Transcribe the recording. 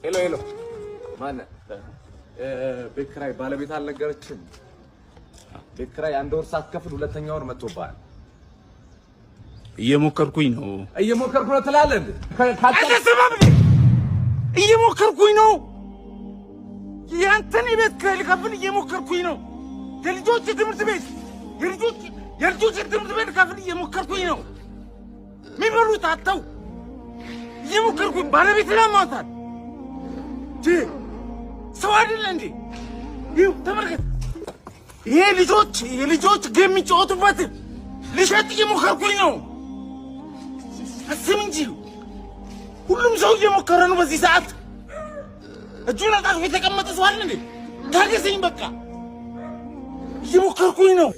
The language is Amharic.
ሄሎ ማን ቤት ኪራይ ባለቤት አልነገረችም? ቤት ኪራይ አንድ ወር ሳትከፍል ሁለተኛ ወር መጥቶብሃል። እየሞከርኩኝ ነው ትላለህ እንዴ? እየሞከርኩኝ ነው። ያንተን ቤት ኪራይ ልከፍል እየሞከርኩኝ ነው። የልጆች ትምህርት ቤት ልከፍል እየሞከርኩኝ ነው። የሚበሉት አጥተው እየሞከርኩኝ ባለቤት ለማውጣት ሰው አይደለ እንዴ? ይኸው ተመልከት። ይሄ የልጆች ጌም የሚጫወቱበት ልሸጥ እየሞከርኩኝ ነው። አስብ እንጂ ሁሉም ሰው እየሞከረ ነው በዚህ ሰዓት። እጁን አጣጥፎ የተቀመጠ ሰው አለ እንዴ? ታገሰኝ በቃ እየሞከርኩኝ ነው።